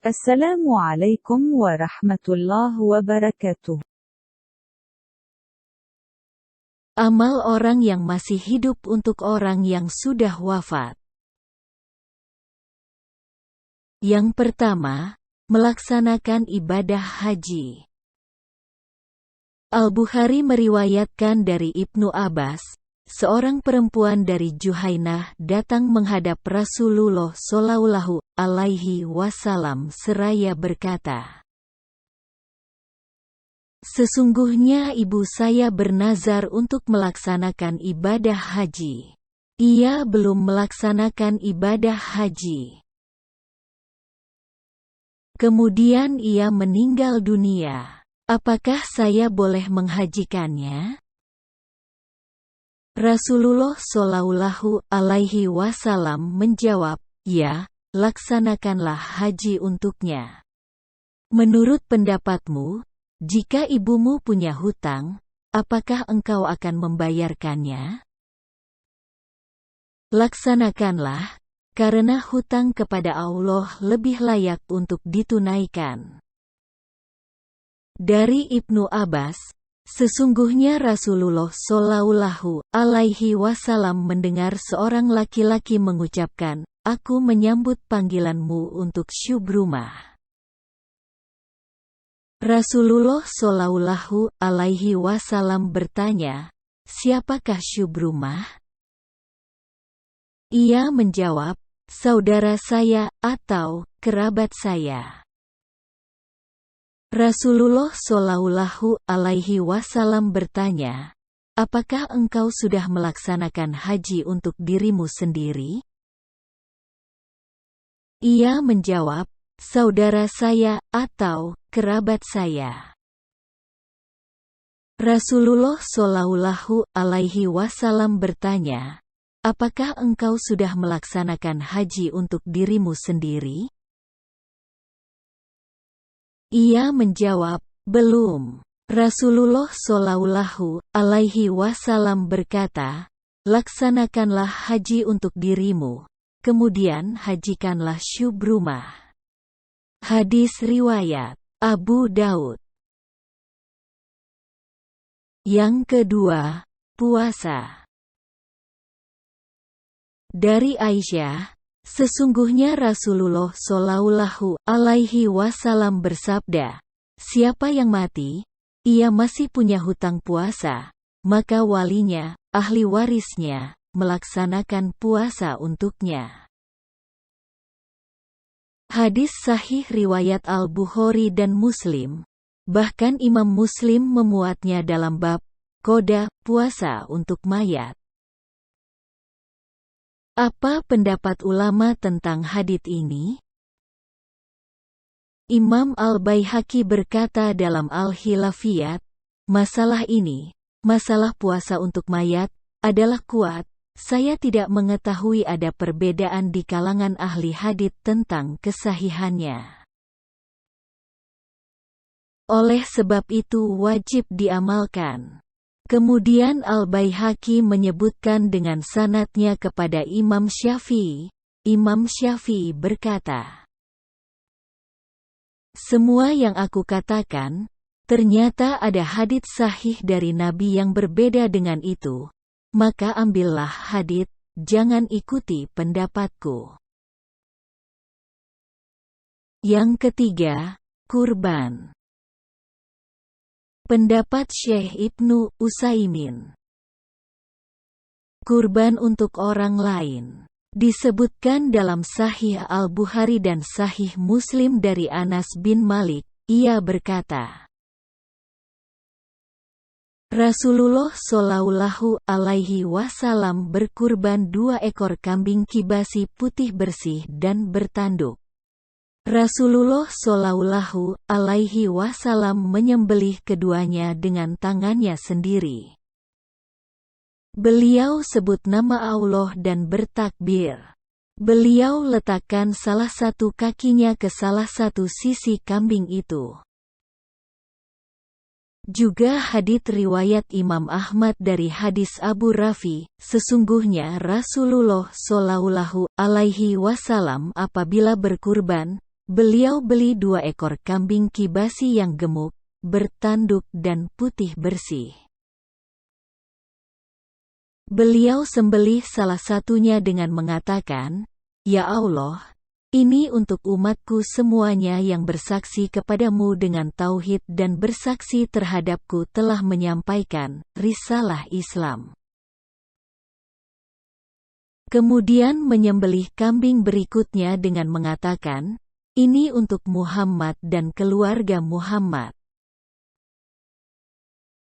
السلام عليكم ورحمة الله وبركاته. Amal orang yang masih hidup untuk orang yang sudah wafat. Yang pertama, melaksanakan ibadah haji. Al-Bukhari meriwayatkan dari Ibnu Abbas, seorang perempuan dari Juhainah datang menghadap Rasulullah Shallallahu Alaihi Wasallam seraya berkata, "Sesungguhnya ibu saya bernazar untuk melaksanakan ibadah haji. Ia belum melaksanakan ibadah haji. Kemudian ia meninggal dunia. Apakah saya boleh menghajikannya?" Rasulullah Shallallahu Alaihi Wasallam menjawab, "Ya, laksanakanlah haji untuknya. Menurut pendapatmu, jika ibumu punya hutang, apakah engkau akan membayarkannya? Laksanakanlah, karena hutang kepada Allah lebih layak untuk ditunaikan." Dari Ibnu Abbas, sesungguhnya Rasulullah Shallallahu Alaihi Wasallam mendengar seorang laki-laki mengucapkan, "Aku menyambut panggilanmu untuk syubrumah." Rasulullah Shallallahu Alaihi Wasallam bertanya, "Siapakah syubrumah?" Ia menjawab, "Saudara saya atau kerabat saya." Rasulullah Shallallahu Alaihi Wasallam bertanya, "Apakah engkau sudah melaksanakan haji untuk dirimu sendiri?" Ia menjawab, "Saudara saya atau kerabat saya." Rasulullah Shallallahu Alaihi Wasallam bertanya, "Apakah engkau sudah melaksanakan haji untuk dirimu sendiri?" Ia menjawab, "Belum." Rasulullah Shallallahu Alaihi Wasallam berkata, "Laksanakanlah haji untuk dirimu, kemudian hajikanlah syubrumah." Hadis riwayat Abu Daud. Yang kedua, puasa. Dari Aisyah, sesungguhnya Rasulullah Shallallahu Alaihi Wasallam bersabda, "Siapa yang mati, ia masih punya hutang puasa, maka walinya, ahli warisnya, melaksanakan puasa untuknya." Hadis sahih riwayat Al-Bukhari dan Muslim. Bahkan Imam Muslim memuatnya dalam bab qada puasa untuk mayat. Apa pendapat ulama tentang hadits ini? Imam Al-Baihaqi berkata dalam Al-Hilafiyat, masalah puasa untuk mayat, adalah kuat. Saya tidak mengetahui ada perbedaan di kalangan ahli hadits tentang kesahihannya. Oleh sebab itu wajib diamalkan. Kemudian Al-Baihaqi menyebutkan dengan sanadnya kepada Imam Syafi'i. Imam Syafi'i berkata, "Semua yang aku katakan, ternyata ada hadits sahih dari Nabi yang berbeda dengan itu. Maka ambillah hadits, jangan ikuti pendapatku." Yang ketiga, kurban. Pendapat Syekh Ibnu Utsaimin. Kurban untuk orang lain. Disebutkan dalam Sahih Al-Bukhari dan Sahih Muslim dari Anas bin Malik, ia berkata, Rasulullah Shallallahu Alaihi Wasallam berkurban 2 ekor kambing kibasi putih bersih dan bertanduk. Rasulullah Shallallahu Alaihi Wasallam menyembelih keduanya dengan tangannya sendiri. Beliau sebut nama Allah dan bertakbir. Beliau letakkan salah satu kakinya ke salah satu sisi kambing itu. Juga hadits riwayat Imam Ahmad dari hadis Abu Rafi, sesungguhnya Rasulullah Shallallahu Alaihi Wasallam apabila berkurban, Beliau beli 2 ekor kambing kibasi yang gemuk, bertanduk dan putih bersih. Beliau sembelih salah satunya dengan mengatakan, "Ya Allah, ini untuk umatku semuanya yang bersaksi kepadamu dengan tauhid dan bersaksi terhadapku telah menyampaikan risalah Islam." Kemudian menyembelih kambing berikutnya dengan mengatakan, "Ini untuk Muhammad dan keluarga Muhammad."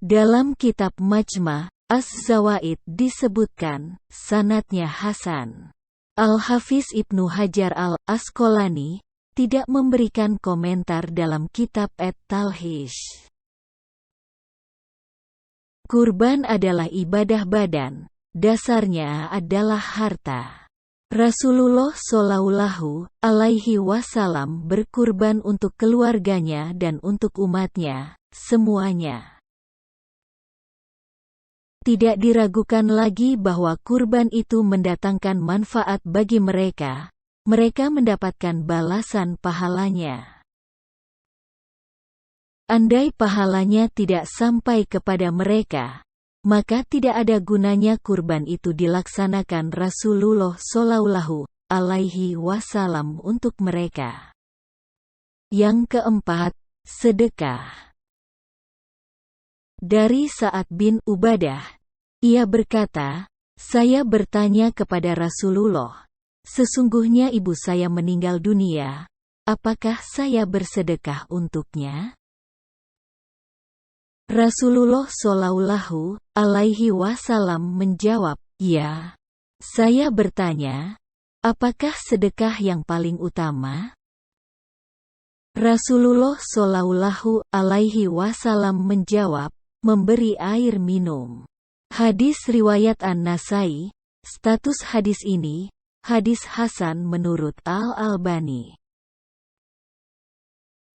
Dalam kitab Majma' Az-Zawaid disebutkan, sanadnya hasan. Al-Hafiz Ibnu Hajar Al-Asqalani tidak memberikan komentar dalam kitab At-Talhish. Kurban adalah ibadah badan, dasarnya adalah harta. Rasulullah Shallallahu Alaihi Wasallam berkurban untuk keluarganya dan untuk umatnya, semuanya. Tidak diragukan lagi bahwa kurban itu mendatangkan manfaat bagi mereka. Mereka mendapatkan balasan pahalanya. Andai pahalanya tidak sampai kepada mereka, maka tidak ada gunanya kurban itu dilaksanakan Rasulullah Shallallahu Alaihi Wasallam untuk mereka. Yang keempat, sedekah. Dari Sa'ad bin Ubadah, ia berkata, "Saya bertanya kepada Rasulullah, sesungguhnya ibu saya meninggal dunia, apakah saya bersedekah untuknya?" Rasulullah Shallallahu Alaihi Wasallam menjawab, "Ya." Saya bertanya, "Apakah sedekah yang paling utama?" Rasulullah Shallallahu Alaihi Wasallam menjawab, "Memberi air minum." Hadis riwayat An-Nasai, status hadis ini, hadis hasan menurut Al-Albani.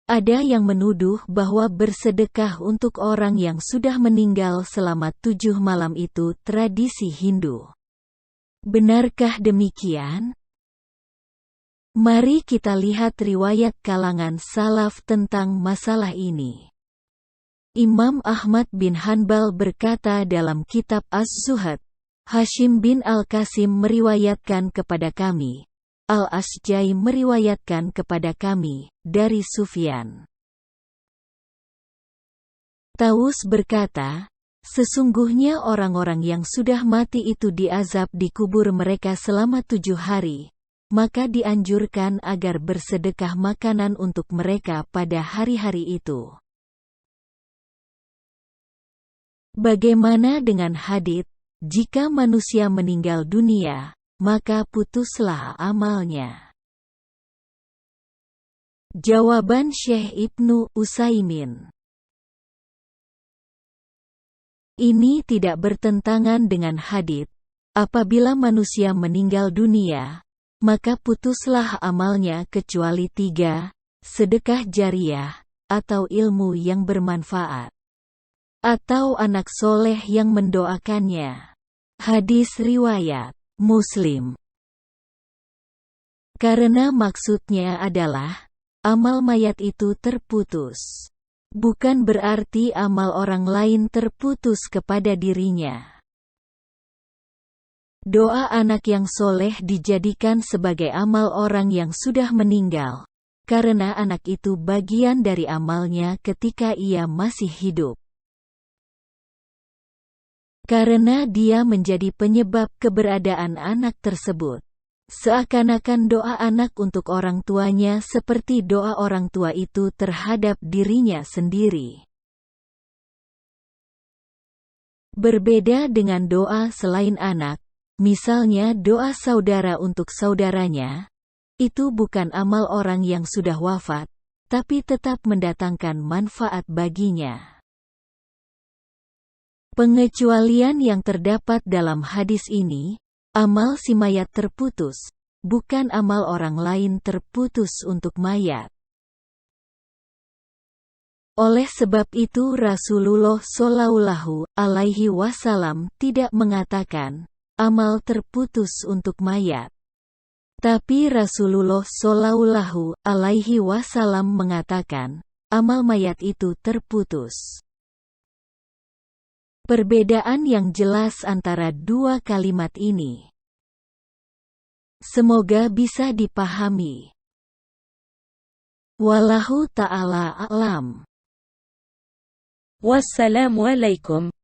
Ada yang menuduh bahwa bersedekah untuk orang yang sudah meninggal selama 7 malam itu tradisi Hindu. Benarkah demikian? Mari kita lihat riwayat kalangan salaf tentang masalah ini. Imam Ahmad bin Hanbal berkata dalam kitab Az-Zuhad, Hashim bin Al-Qasim meriwayatkan kepada kami, Al-Asjai meriwayatkan kepada kami, dari Sufyan. Taus berkata, sesungguhnya orang-orang yang sudah mati itu diazab di kubur mereka selama 7 hari, maka dianjurkan agar bersedekah makanan untuk mereka pada hari-hari itu. Bagaimana dengan hadits, jika manusia meninggal dunia, maka putuslah amalnya? Jawaban Syekh Ibnu Utsaimin. Ini tidak bertentangan dengan hadits. Apabila manusia meninggal dunia, maka putuslah amalnya kecuali 3, sedekah jariyah, atau ilmu yang bermanfaat, atau anak soleh yang mendoakannya. Hadis riwayat Muslim. Karena maksudnya adalah, amal mayat itu terputus. Bukan berarti amal orang lain terputus kepada dirinya. Doa anak yang soleh dijadikan sebagai amal orang yang sudah meninggal, karena anak itu bagian dari amalnya ketika ia masih hidup. Karena dia menjadi penyebab keberadaan anak tersebut. Seakan-akan doa anak untuk orang tuanya seperti doa orang tua itu terhadap dirinya sendiri. Berbeda dengan doa selain anak, misalnya doa saudara untuk saudaranya, itu bukan amal orang yang sudah wafat, tapi tetap mendatangkan manfaat baginya. Pengecualian yang terdapat dalam hadis ini, amal si mayat terputus, bukan amal orang lain terputus untuk mayat. Oleh sebab itu Rasulullah Shallallahu Alaihi Wasallam tidak mengatakan, amal terputus untuk mayat. Tetapi Rasulullah Shallallahu Alaihi Wasallam mengatakan, amal mayat itu terputus. Perbedaan yang jelas antara dua kalimat ini semoga bisa dipahami. Wallahu ta'ala a'lam. Wassalamu alaikum.